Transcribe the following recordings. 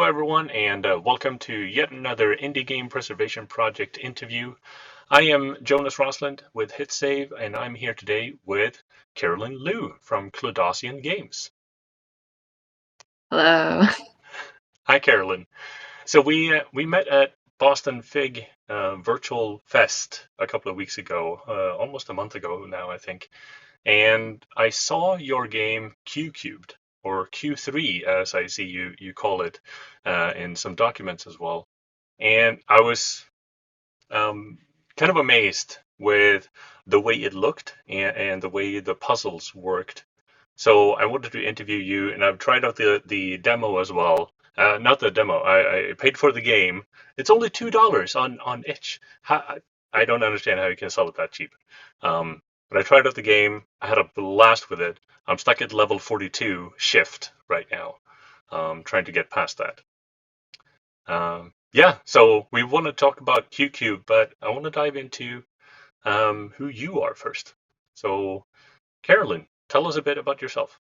everyone, and welcome to yet another Indie Game Preservation Project interview. I am Jonas Rosland with HitSave, and I'm here today with Carolyn Liu from Cludosian Games. Hello. Hi, Carolyn. So we met at Boston Fig Virtual Fest a couple of weeks ago, almost a month ago now, I think. And I saw your game Q Cubed, or Q3, as I see you call it in some documents as well. And I was kind of amazed with the way it looked and the way the puzzles worked. So I wanted to interview you, and I've tried out the demo as well. Not the demo. I paid for the game. It's only $2 on itch. I don't understand how you can sell it that cheap. But I tried out the game. I had a blast with it. I'm stuck at level 42 shift right now, trying to get past that. Yeah, so we want to talk about QQ, but I want to dive into who you are first. So, Carolyn, tell us a bit about yourself.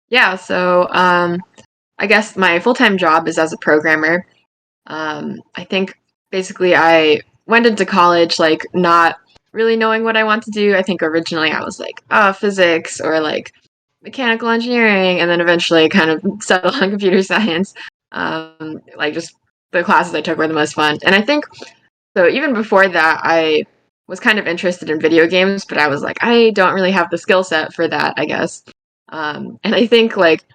Yeah, so I guess my full-time job is as a programmer. I think basically I went into college like not really knowing what I want to do. I think originally I was like, physics or like mechanical engineering, and then eventually kind of settled on computer science. Like just the classes I took were the most fun. And I think so even before that I was kind of interested in video games, but I was like, I don't really have the skill set for that, I guess. And I think like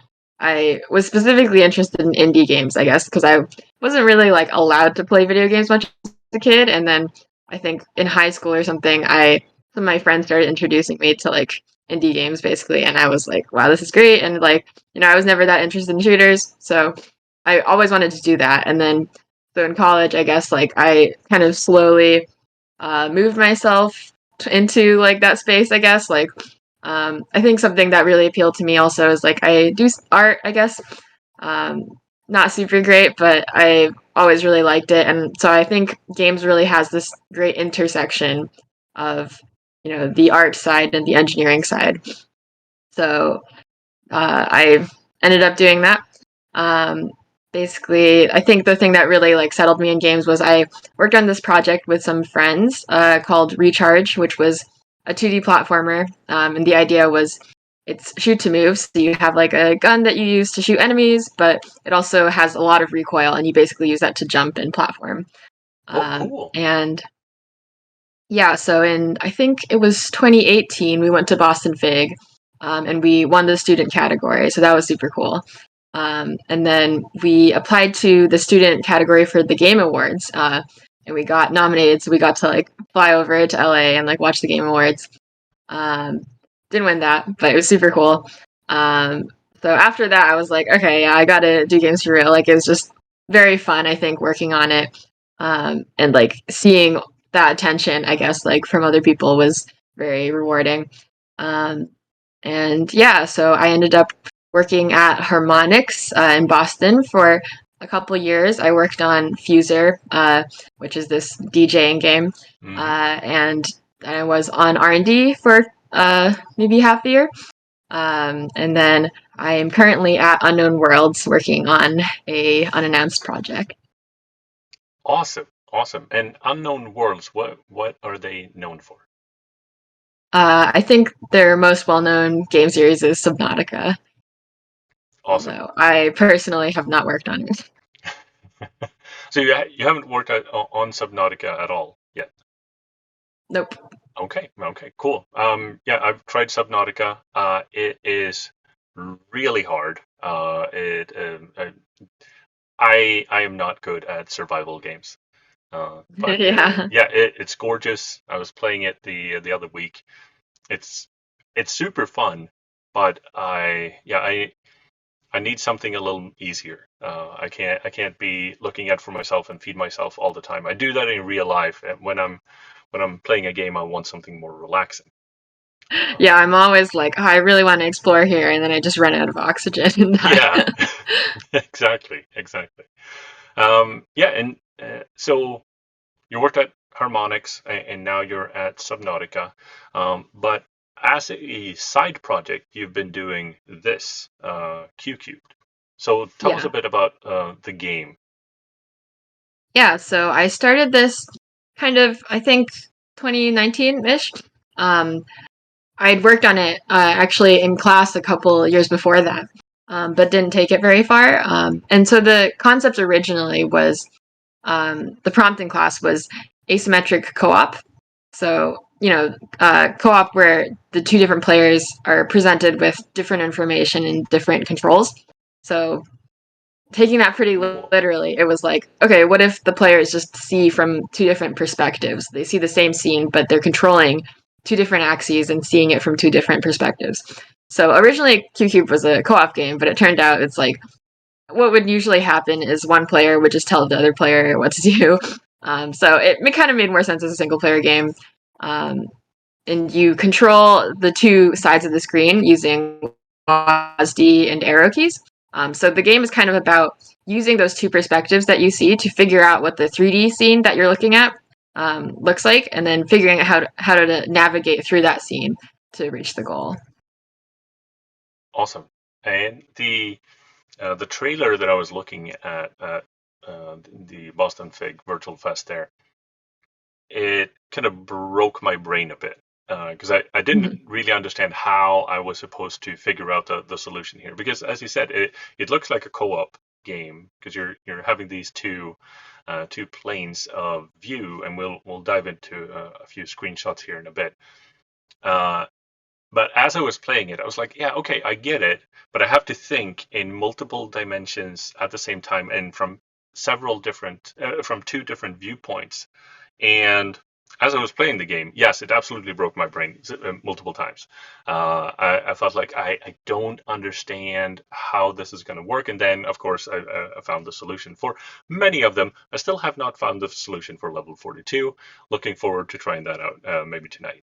I was specifically interested in indie games, I guess, because I wasn't really like allowed to play video games much as a kid. And then I think in high school or something, some of my friends started introducing me to like indie games basically, and I was like, wow, this is great. And like, I was never that interested in shooters, so I always wanted to do that. And then so in college, I guess like I kind of slowly moved myself into like that space, I guess. Like I think something that really appealed to me also is like I do art, I guess. Not super great, but I always really liked it. And so I think games really has this great intersection of, the art side and the engineering side. So I ended up doing that. Um, Basically, I think the thing that really like settled me in games was I worked on this project with some friends called Recharge, which was a 2D platformer, and the idea was it's shoot to move, so you have like a gun that you use to shoot enemies, but it also has a lot of recoil, and you basically use that to jump and platform. Oh, cool. And yeah, so in I think it was 2018, we went to Boston Fig, and we won the student category, so that was super cool. And then we applied to the student category for the Game Awards, and we got nominated. So we got to like fly over to LA and like watch the Game Awards. Um, didn't win that, but it was super cool. So after that, I was like, okay, yeah, I got to do games for real. Like it was just very fun, I think, working on it, and like seeing that attention, I guess, like from other people was very rewarding. Um, and yeah, so I ended up working at Harmonix in Boston for a couple years. I worked on Fuser, which is this DJing game, and I was on R&D for maybe half a year. And then I am currently at Unknown Worlds working on a unannounced project. Awesome, awesome. And Unknown Worlds, what are they known for? I think their most well-known game series is Subnautica. Awesome. Although I personally have not worked on it. So you haven't worked on Subnautica at all yet? Nope. Okay, cool. Yeah, I've tried Subnautica. It is really hard. I am not good at survival games. But Yeah. yeah, it's gorgeous. I was playing it the other week. It's it's super fun, but I need something a little easier. I can't be looking out for myself and feed myself all the time. I do that in real life, and when I'm playing a game, I want something more relaxing. Yeah, I'm always like, oh, I really want to explore here, and then I just run out of oxygen and Yeah, die. exactly. Yeah, and so you worked at Harmonix, and now you're at Subnautica. But as a side project, you've been doing this Q Cubed. So tell us Yeah. a bit about the game. Yeah, so I started this kind of, I think, 2019-ish. Um, I'd worked on it actually in class a couple years before that, but didn't take it very far. And so the concept originally was the prompt in class was asymmetric co-op. So, co-op where the two different players are presented with different information and different controls. So taking that pretty Cool. literally, it was like, okay, what if the players just see from two different perspectives? They see the same scene, but they're controlling two different axes and seeing it from two different perspectives. So originally, Q Cube was a co-op game, but it turned out it's like what would usually happen is one player would just tell the other player what to do. So it kind of made more sense as a single player game. Um, and you control the two sides of the screen using WASD and arrow keys. So the game is kind of about using those two perspectives that you see to figure out what the 3D scene that you're looking at looks like, and then figuring out how to navigate through that scene to reach the goal. Awesome. And the trailer that I was looking at the Boston Fig Virtual Fest there, it kind of broke my brain a bit because I didn't Mm-hmm. really understand how I was supposed to figure out the solution here. Because as you said, it looks like a co-op game because you're having these two planes of view, and we'll dive into a few screenshots here in a bit. Uh, but as I was playing it, I was like, yeah, okay, I get it, but I have to think in multiple dimensions at the same time and from from two different viewpoints. And as I was playing the game, yes, it absolutely broke my brain multiple times. I felt like I don't understand how this is going to work. And then, of course, I found the solution for many of them. I still have not found the solution for level 42. Looking forward to trying that out maybe tonight.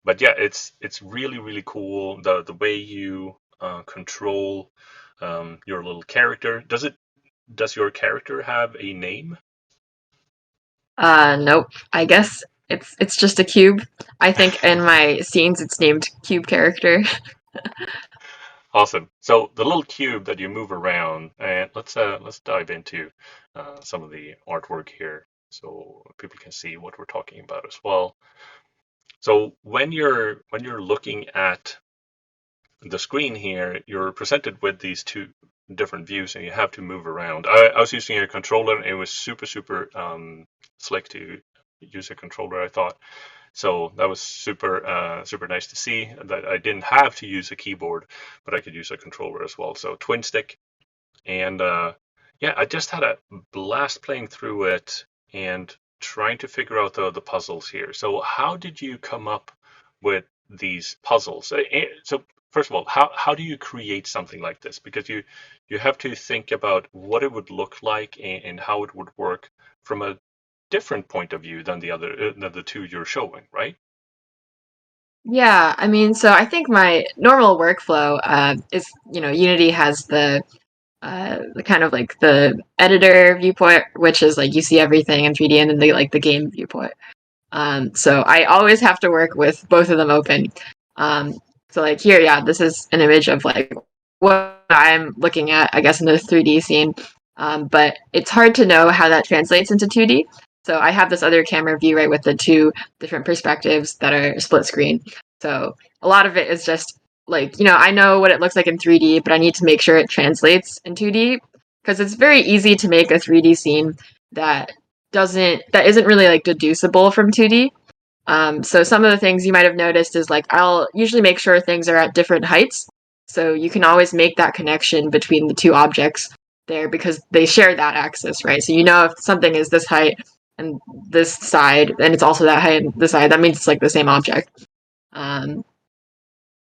But yeah, it's really really cool the way you control your little character. Does your character have a name? Nope. I guess it's just a cube. I think in my scenes it's named cube character. Awesome. So the little cube that you move around, and let's dive into some of the artwork here so people can see what we're talking about as well. So when you're looking at the screen here, you're presented with these two different views and you have to move around. I was using a controller and it was super slick to use a controller, I thought. So that was super nice to see that I didn't have to use a keyboard, but I could use a controller as well. So twin stick. And yeah, I just had a blast playing through it and trying to figure out the puzzles here. So how did you come up with these puzzles? So first of all, how do you create something like this? Because you have to think about what it would look like and how it would work from a different point of view than the two you're showing, right? Yeah, I mean, so I think my normal workflow is, Unity has the kind of like the editor viewport, which is like you see everything in 3D, and then the game viewport. So I always have to work with both of them open. Um, so like here, yeah, this is an image of like what I'm looking at, I guess, in the 3D scene. But it's hard to know how that translates into 2D. So I have this other camera view, right, with the two different perspectives that are split screen. So a lot of it is just like, I know what it looks like in 3D, but I need to make sure it translates in 2D because it's very easy to make a 3D scene that isn't really like deducible from 2D. So some of the things you might have noticed is like I'll usually make sure things are at different heights, so you can always make that connection between the two objects there because they share that axis, right? So if something is this height and this side, and it's also that height and this side, that means it's like the same object. Um,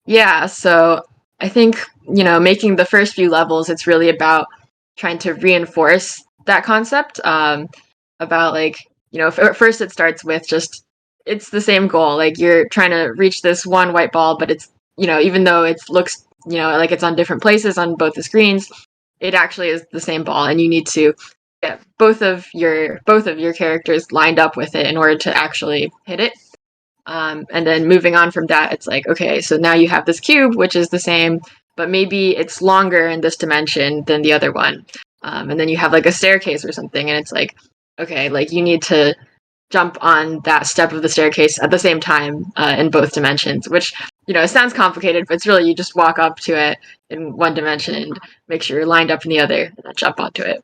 yeah, so I think, making the first few levels, it's really about trying to reinforce that concept. About like, at first it starts with just, it's the same goal. Like you're trying to reach this one white ball, but it's, even though it looks, like it's on different places on both the screens, it actually is the same ball. And you need to get both of your characters lined up with it in order to actually hit it. And then moving on from that, it's like, okay, so now you have this cube, which is the same. but maybe it's longer in this dimension than the other one. And then you have like a staircase or something, and it's like, okay, like you need to jump on that step of the staircase at the same time in both dimensions, which, it sounds complicated, but it's really you just walk up to it in one dimension and make sure you're lined up in the other and then jump onto it.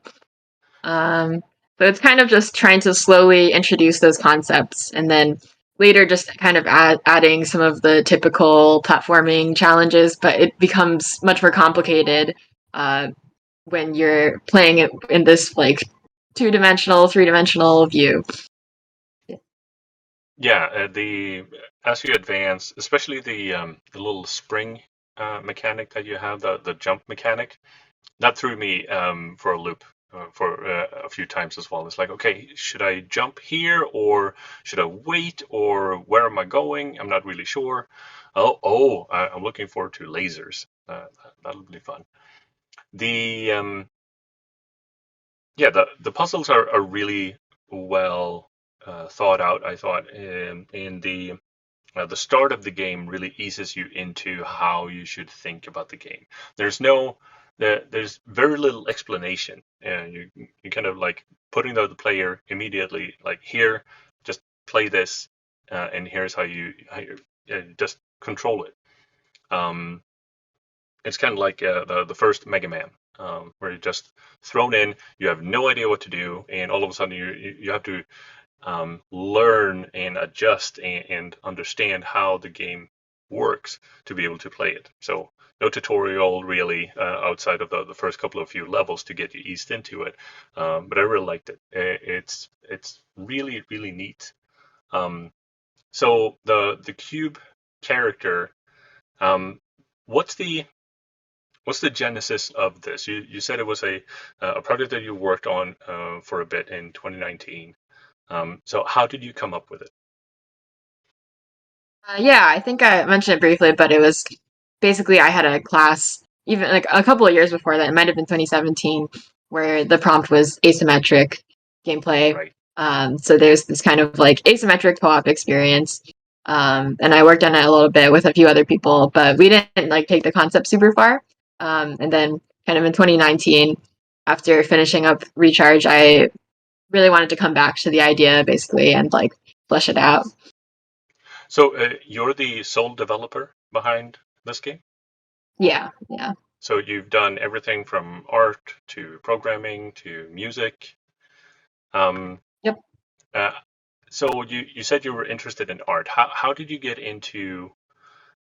Um, so it's kind of just trying to slowly introduce those concepts and then later just kind of adding some of the typical platforming challenges, but it becomes much more complicated when you're playing it in this like two-dimensional, three-dimensional view. Yeah, the as you advance, especially the little spring mechanic that you have, the jump mechanic, that threw me for a loop for a few times as well. It's like, okay, should I jump here or should I wait or where am I going? I'm not really sure. I'm looking forward to lasers. That'll be fun. The Yeah, the puzzles are really well thought out. I thought in the start of the game really eases you into how you should think about the game. There's no there's very little explanation, and you kind of like putting the player immediately like here, just play this, and here's how you just control it. Um, it's kind of like the first Mega Man, where you're just thrown in, you have no idea what to do, and all of a sudden you have to learn and adjust and understand how the game works to be able to play it. So no tutorial really outside of the first couple of few levels to get you eased into it. But I really liked it. It's really really neat. So the cube character, um, what's the genesis of this? You said it was a project that you worked on for a bit in 2019. So how did you come up with it? Yeah, I think I mentioned it briefly, but it was basically I had a class even like a couple of years before that. It might have been 2017, where the prompt was asymmetric gameplay. Right. So there's this kind of like asymmetric co-op experience, and I worked on it a little bit with a few other people, but we didn't like take the concept super far. And then kind of in 2019, after finishing up Recharge, I really wanted to come back to the idea basically and like flesh it out. So you're the sole developer behind this game? Yeah, yeah. So you've done everything from art to programming to music. Um, Yep. uh, so you said you were interested in art. How did you get into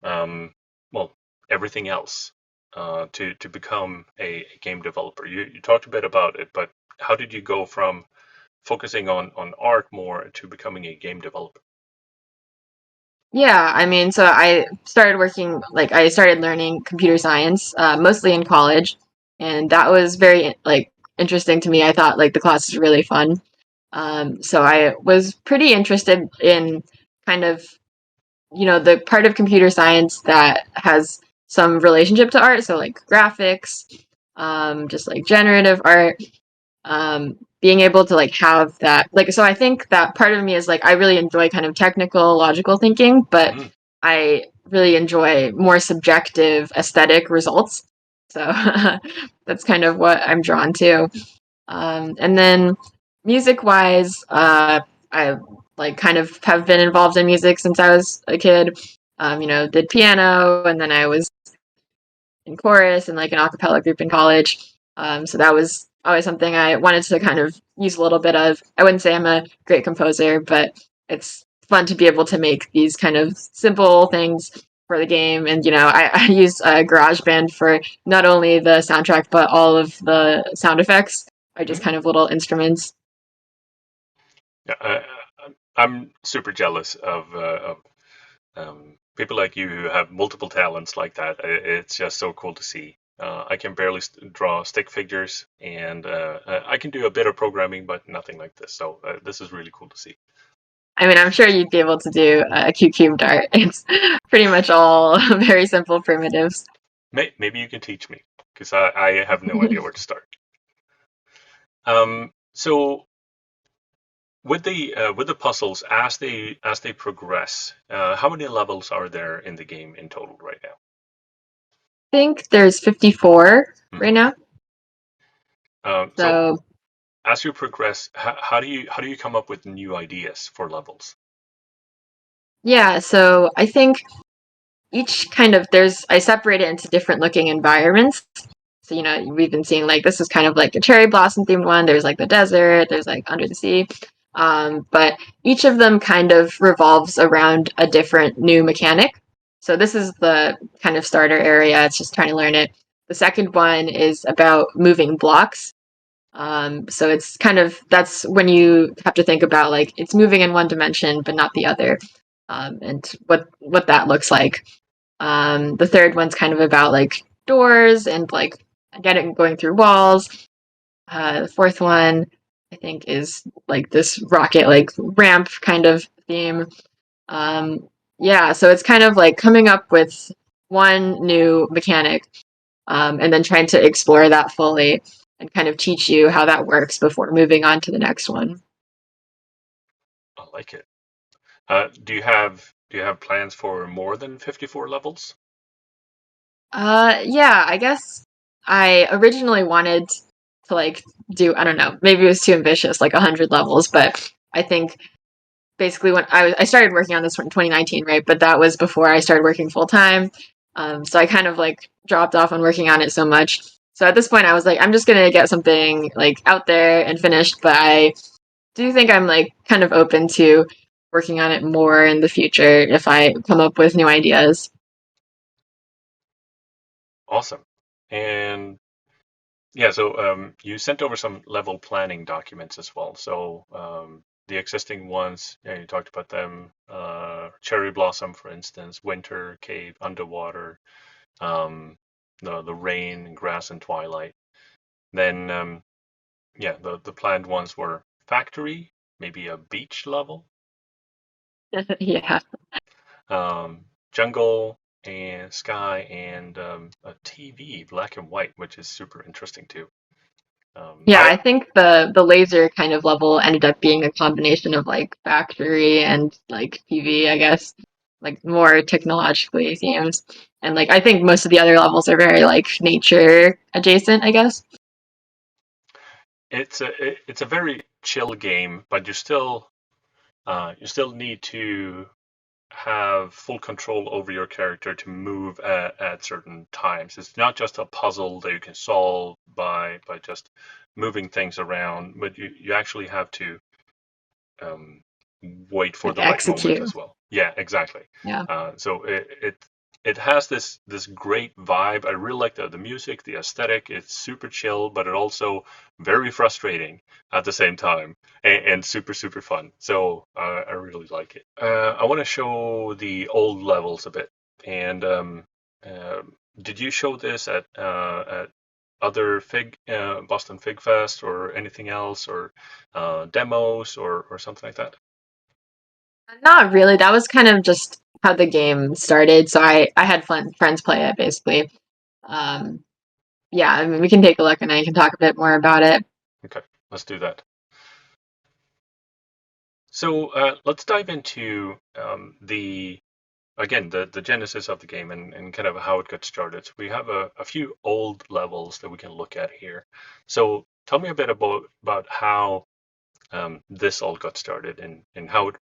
um, well, everything else to become a game developer? You talked a bit about it, but how did you go from focusing on art more to becoming a game developer? Yeah, I mean, so I started working, like, I started learning computer science, mostly in college, and that was very, like, interesting to me. I thought, like, the class was really fun. So I was pretty interested in kind of, the part of computer science that has some relationship to art, so, like, graphics, just, like, generative art, being able to like have that like so I think that part of me is like I really enjoy kind of technical logical thinking, but Mm, I really enjoy more subjective aesthetic results, so that's kind of what I'm drawn to. And then music wise, I like kind of have been involved in music since I was a kid. Did piano, and then I was in chorus and like an a cappella group in college. So that was always something I wanted to kind of use a little bit of. I wouldn't say I'm a great composer, but it's fun to be able to make these kind of simple things for the game. And, I use GarageBand for not only the soundtrack, but all of the sound effects are just mm. kind of little instruments. Yeah, I'm super jealous of people like you who have multiple talents like that. It's just so cool to see. I can barely draw stick figures, and I can do a bit of programming, but nothing like this. So this is really cool to see. I mean, I'm sure you'd be able to do a cube dart. It's pretty much all very simple primitives. Maybe you can teach me because I have no idea where to start. So with the puzzles as they progress, how many levels are there in the game in total right now? think there's 54 Hmm. right now. So So as you progress, how do you come up with new ideas for levels? yeah, so I think each kind of there's I separate it into different looking environments. So we've been seeing like this is kind of like a cherry blossom themed one. There's like the desert. There's like under the sea. But each of them kind of revolves around a different new mechanic. So this is the kind of starter area. It's just trying to learn it. The second one is about moving blocks. So it's kind of that's when you have to think about like it's moving in one dimension but not the other, and what that looks like. The third one's kind of about like doors and like getting going through walls. The fourth one, I think, is like this rocket like ramp kind of theme. Yeah, so it's kind of like coming up with one new mechanic, and then trying to explore that fully and kind of teach you how that works before moving on to the next one. I like it. Do you have plans for more than 54 levels? Yeah, I guess I originally wanted to like do, I don't know, maybe it was too ambitious, like 100 levels, but I think basically when I started working on this one in 2019, right? But that was before I started working full time. So I kind of like dropped off on working on it so much. So at this point, I was like, I'm just gonna get something like out there and finished. But I do think I'm like kind of open to working on it more in the future if I come up with new ideas. Awesome. And yeah, so you sent over some level planning documents as well. So the existing ones, yeah, you talked about them. Cherry blossom, for instance, winter, cave, underwater, um, the rain, grass, and twilight. Then yeah, the planned ones were factory, maybe a beach level, Yeah. jungle and sky, and a TV, black and white, which is super interesting too. Yeah, I I think the laser kind of level ended up being a combination of like factory and like TV, I guess, like more technologically themed. And like I think most of the other levels are very like nature adjacent, I guess. it's a very chill game, but you still need to have full control over your character to move at certain times. It's not just a puzzle that you can solve by just moving things around, but you actually have to um, wait for Like the right moment execute. as well. Yeah, exactly. Yeah. So it has this great vibe. I really like the music, the aesthetic. It's super chill, but it also very frustrating at the same time, and super super fun. So I really like it. I want to show the old levels a bit. And uh, did you show this at other Boston Fig Fest or anything else, or demos or something like that? Not really. That was kind of just how the game started. So I had friends play it basically. Um, yeah, I mean we can take a look and I can talk a bit more about it. Okay, let's do that. So let's dive into the again the genesis of the game and kind of how it got started. So we have a few old levels that we can look at here. So tell me a bit about how this all got started and how it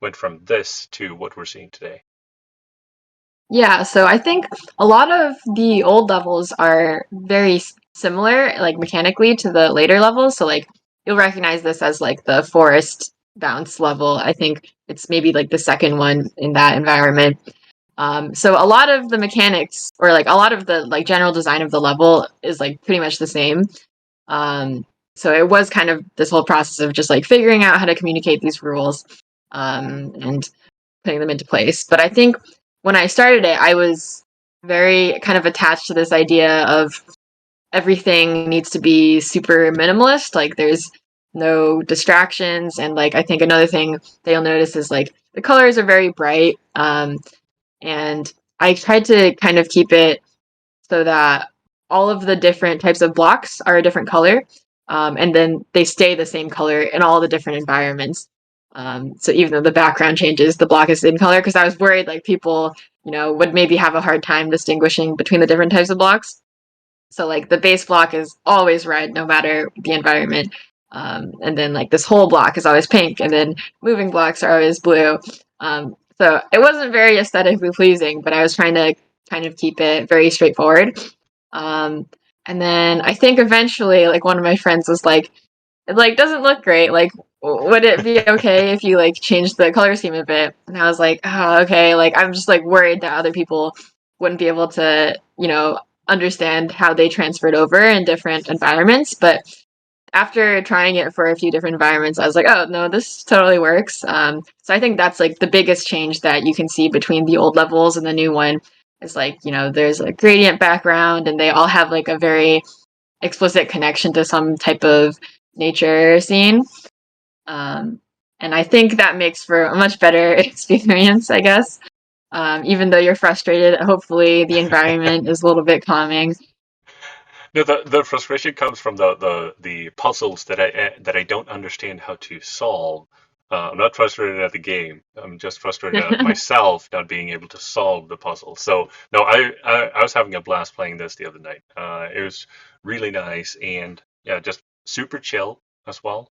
went from this to what we're seeing today. Yeah, so I think a lot of the old levels are very similar, like mechanically, to the later levels. So, like, you'll recognize this as like the forest bounce level. I think it's maybe like the second one in that environment. So a lot of the mechanics, or like a lot of the like general design of the level, is like pretty much the same. Um, so it was kind of this whole process of just like figuring out how to communicate these rules, and putting them into place. But I think when I started it, I was very kind of attached to this idea of everything needs to be super minimalist. Like there's no distractions. And like I think another thing that you'll notice is like the colors are very bright. And I tried to kind of keep it so that all of the different types of blocks are a different color, and then they stay the same color in all the different environments. So even though the background changes, the block is in color because I was worried like people would maybe have a hard time distinguishing between the different types of blocks. So like the base block is always red no matter the environment. And then like this whole block is always pink, and then moving blocks are always blue. So it wasn't very aesthetically pleasing, but I was trying to kind of keep it very straightforward. Um, and then I think eventually, like one of my friends was like, "It like doesn't look great. Like, would it be okay if you like changed the color scheme a bit?" And I was like, "Oh, okay." Like I'm just like worried that other people wouldn't be able to, understand how they transferred over in different environments. But after trying it for a few different environments, I was like, oh no, this totally works. So I think that's like the biggest change that you can see between the old levels and the new one. Is like, there's a gradient background, and they all have like a very explicit connection to some type of nature scene. Um, and I think that makes for a much better experience, I guess. Even though you're frustrated, hopefully the environment is a little bit calming. No, the frustration comes from the puzzles that I don't understand how to solve. I'm not frustrated at the game. I'm just frustrated at myself not being able to solve the puzzle. So no, I was having a blast playing this the other night. It was really nice and yeah, just super chill as well.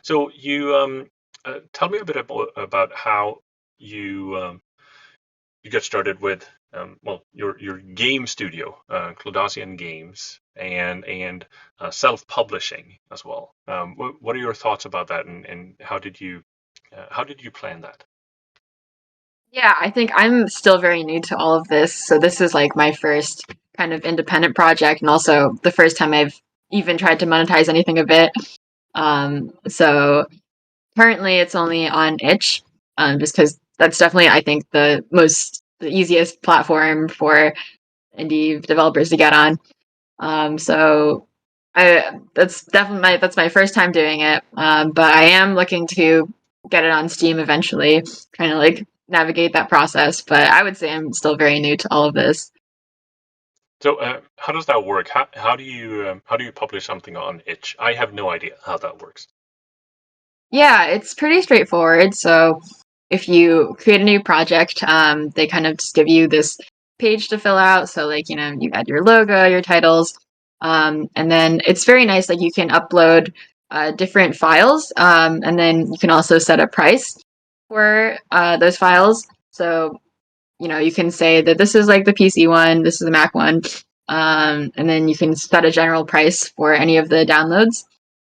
So you tell me a bit about how you you get started with well your game studio, Cludosian Games, and self-publishing as well. What are your thoughts about that, and how did you plan that? Yeah, I think I'm still very new to all of this. So this is like my first kind of independent project, and also the first time I've even tried to monetize anything of it. So currently it's only on itch, just because that's definitely, I think, the easiest platform for indie developers to get on. So that's my first time doing it. But I am looking to get it on Steam eventually, trying to like navigate that process. But I would say I'm still very new to all of this. So how does that work? How do you publish something on itch? I have no idea how that works. Yeah, it's pretty straightforward. So if you create a new project, they kind of just give you this page to fill out. So like, you add your logo, your titles, and then it's very nice. Like you can upload different files, and then you can also set a price for those files. So you can say that this is like the PC one, this is the Mac one, and then you can set a general price for any of the downloads.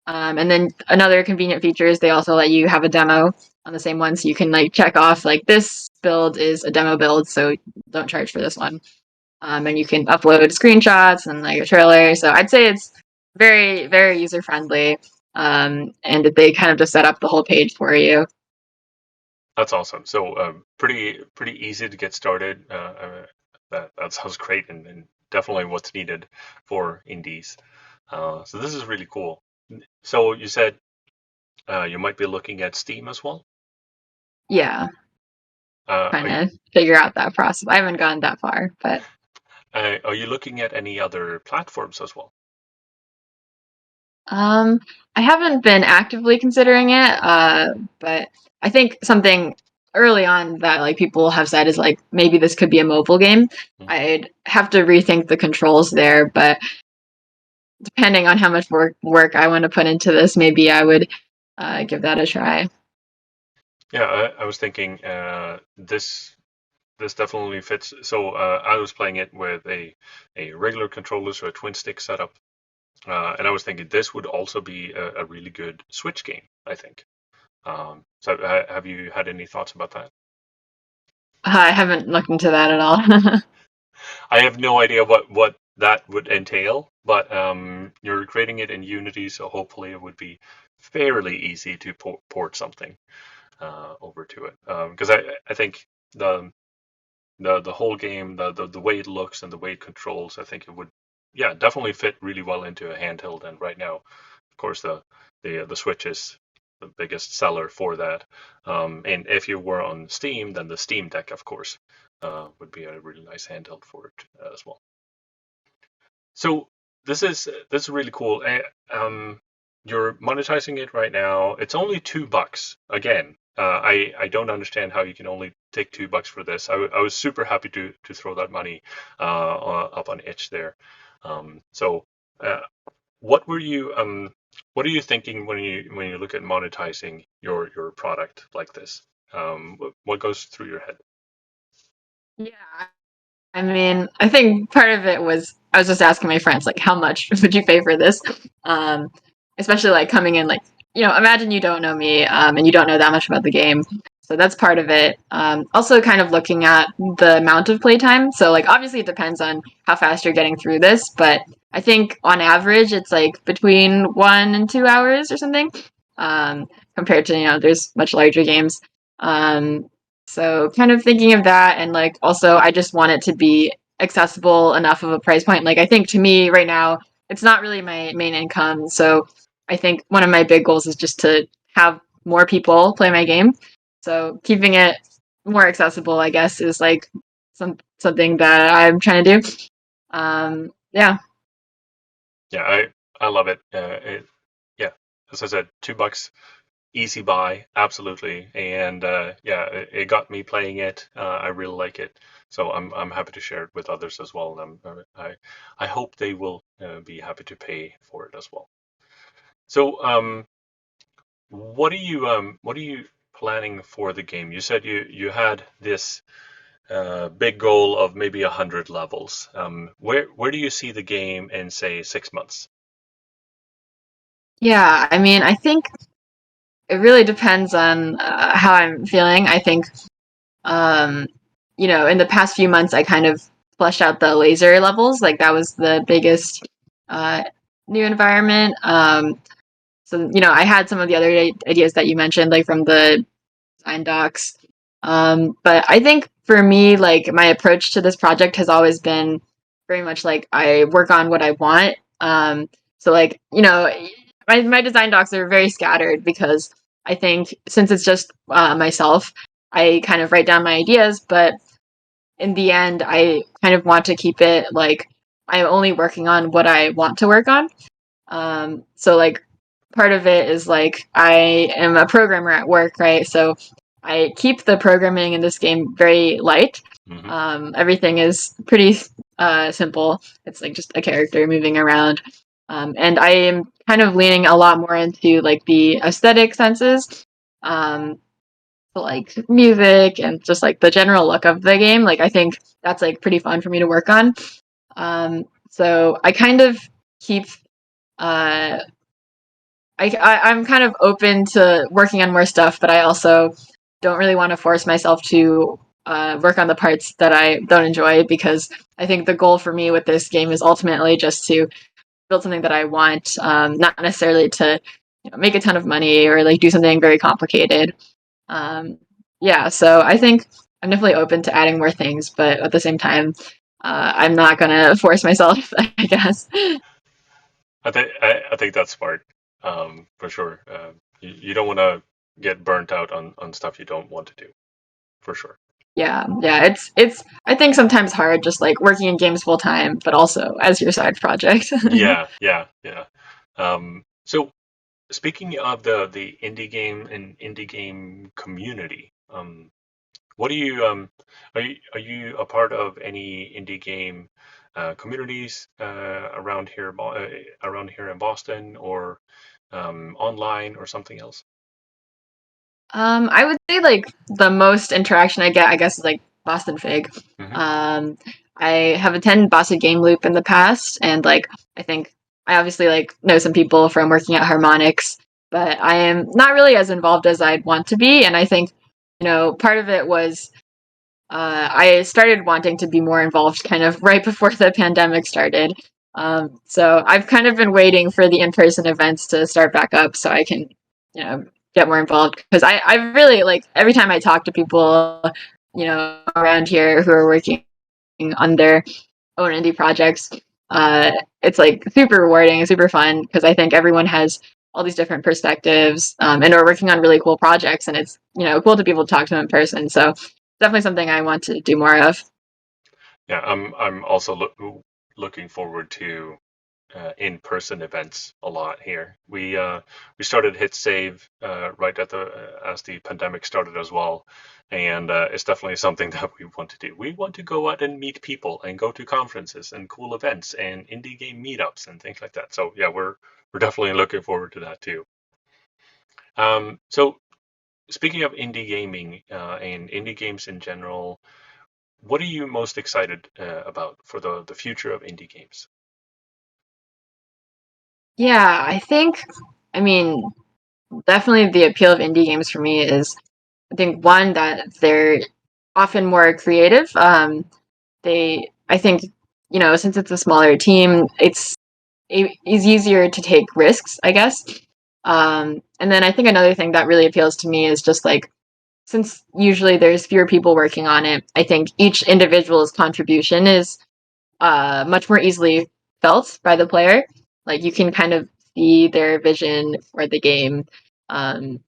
And then another convenient feature is they also let you have a demo on the same one, so you can like check off like this build is a demo build, so don't charge for this one. And you can upload screenshots and like a trailer. So I'd say it's very very user friendly, and they kind of just set up the whole page for you. That's awesome. So pretty easy to get started. That sounds great, and definitely what's needed for indies. So this is really cool. So you said you might be looking at Steam as well. Yeah, Are trying you to figure out that process. I haven't gone that far, but are you looking at any other platforms as well? Um, I haven't been actively considering it, but I think something early on that like people have said is like maybe this could be a mobile game. Hmm. I'd have to rethink the controls there, but depending on how much work I want to put into this, maybe I would give that a try. Yeah, I was thinking this definitely fits. So I was playing it with a regular controller, so a twin stick setup, and I was thinking this would also be a really good Switch game, I think. So have you had any thoughts about that? I haven't looked into that at all. I have no idea what that would entail, but you're creating it in Unity, so hopefully it would be fairly easy to port something over to it. Because I think the the whole game, the way it looks and the way it controls, I think it would, yeah, definitely fit really well into a handheld. And right now, of course, the Switch is the biggest seller for that. And if you were on Steam, then the Steam Deck, of course, would be a really nice handheld for it as well. So this is really cool. You're monetizing it right now. It's only $2. Again, I don't understand how you can only take $2 for this. I was super happy to throw that money up on itch there. So what were you what are you thinking when you look at monetizing your product like this? What goes through your head? Yeah, I mean, I think part of it was I was just asking my friends like, how much would you pay for this? Um, Especially like coming in like, imagine you don't know me, and you don't know that much about the game. So that's part of it. Also, kind of looking at the amount of playtime. So like, obviously, it depends on how fast you're getting through this, but I think on average, it's like between 1 and 2 hours or something. Um, Compared to there's much larger games. Um, so kind of thinking of that, and like also I just want it to be accessible enough of a price point. Like I think to me right now, it's not really my main income. So I think one of my big goals is just to have more people play my game. So keeping it more accessible, I guess, is like something that I'm trying to do. Yeah. Yeah, I love it. Yeah, as I said, $2, easy buy, absolutely. And yeah, it got me playing it. I really like it, so I'm happy to share it with others as well. And I hope they will be happy to pay for it as well. So what are you planning for the game? You said you had this big goal of maybe 100 levels. Where do you see the game in say 6 months? Yeah. I mean, I think it really depends on how I'm feeling. I think Um, in the past few months, I kind of fleshed out the laser levels. Like that was the biggest uh, new environment. So I had some of the other ideas that you mentioned, like from the design docs. But I think for me, like my approach to this project has always been very much like I work on what I want. So like my design docs are very scattered because I think since it's just myself, I kind of write down my ideas, but in the end, I kind of want to keep it like I'm only working on what I want to work on. So like part of it is like I am a programmer at work, right? So I keep the programming in this game very light. Hmm. Everything is pretty simple. It's like just a character moving around. And I am kind of leaning a lot more into like the aesthetic senses. So, like music and just like the general look of the game. Like I think that's like pretty fun for me to work on. So I kind of keep uh I'm kind of open to working on more stuff, but I also don't really want to force myself to work on the parts that I don't enjoy because I think the goal for me with this game is ultimately just to build something that I want, not necessarily to make a ton of money or like do something very complicated. Um, yeah, so I think I'm definitely open to adding more things, but at the same time, I'm not gonna force myself, I guess. I think that's smart, for sure. You don't want to get burnt out on stuff you don't want to do, for sure. Yeah, it's I think sometimes hard just like working in games full time, but also as your side project. Yeah, yeah, yeah. So speaking of the indie game and indie game community, what do you are you a part of any indie game communities around here in Boston or online or something else? I would say like the most interaction I get, I guess, is like Boston Fig. Hmm. Um, I have attended Boston Game Loop in the past, and like I think I obviously like know some people from working at Harmonix, but I am not really as involved as I'd want to be. And I think part of it was I started wanting to be more involved kind of right before the pandemic started. So I've kind of been waiting for the in-person events to start back up so I can, get more involved because I really like every time I talk to people, around here who are working on their own indie projects, uh, it's like super rewarding and super fun because I think everyone has all these different perspectives, and are working on really cool projects, and it's cool to be able to talk to them in person. So definitely something I want to do more of. Yeah, I'm also looking forward to in-person events a lot here. We started Hit Save right at the as the pandemic started as well, and it's definitely something that we want to do. We want to go out and meet people and go to conferences and cool events and indie game meetups and things like that. So yeah, we're definitely looking forward to that too. So speaking of indie gaming and indie games in general, what are you most excited about for the future of indie games? Yeah, I mean, definitely the appeal of indie games for me is, I think, one, that they're often more creative. I think, since it's a smaller team, it's easier to take risks, I guess. And then I think another thing that really appeals to me is just like, since usually there's fewer people working on it, I think each individual's contribution is much more easily felt by the player. Like you can kind of see their vision for the game. Whether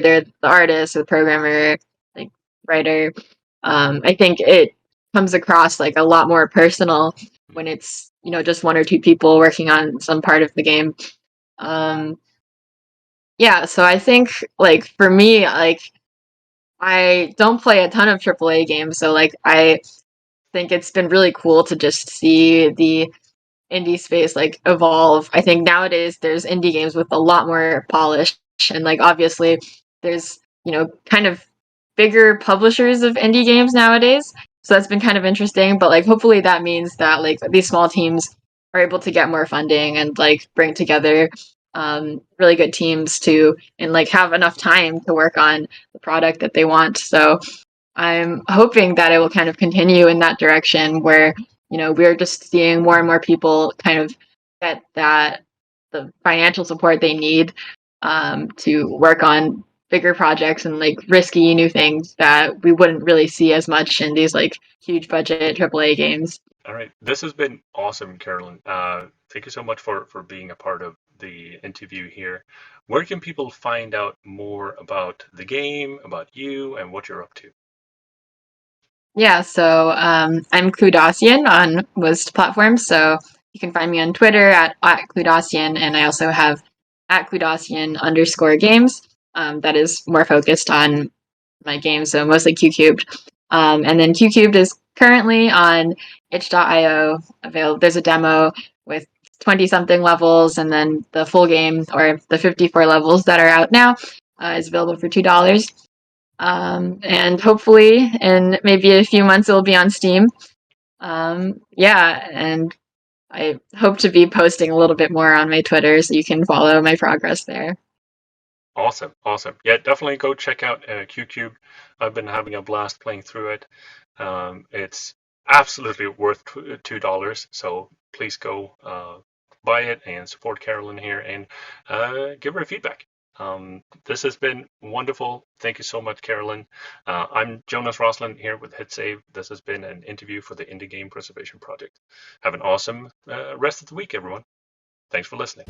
they're the artist or the programmer, like writer. I think it comes across like a lot more personal when it's just one or two people working on some part of the game. Um, yeah, so I think like for me, like I don't play a ton of AAA games, so like I think it's been really cool to just see the indie space like evolve. I think nowadays there's indie games with a lot more polish, and like obviously there's kind of bigger publishers of indie games nowadays. So that's been kind of interesting, but like hopefully that means that like these small teams are able to get more funding and like bring together really good teams to and like have enough time to work on the product that they want. So I'm hoping that it will kind of continue in that direction where, we're just seeing more and more people kind of get that the financial support they need to work on bigger projects and like risky new things that we wouldn't really see as much in these like huge budget AAA games. All right, this has been awesome, Carolyn. Thank you so much for being a part of the interview here. Where can people find out more about the game, about you, and what you're up to? Yeah, so I'm Cludosian on most platforms. So you can find me on Twitter at Cludosian, and I also have at Cludosian_games. That is more focused on my games, so mostly Q-Cubed. And then Q-Cubed is currently on itch.io. Available. There's a demo with 20 something levels, and then the full game, or the 54 levels that are out now, is available for $2. And hopefully in maybe a few months it will be on Steam. Yeah, and I hope to be posting a little bit more on my Twitter so you can follow my progress there. Awesome, awesome. Yeah, definitely go check out QCube. I've been having a blast playing through it. It's absolutely worth $2, so please go buy it and support Carolyn here and give her a feedback. This has been wonderful. Thank you so much, Carolyn. I'm Jonas Roslin here with Hit Save. This has been an interview for the Indie Game Preservation Project. Have an awesome rest of the week, everyone. Thanks for listening.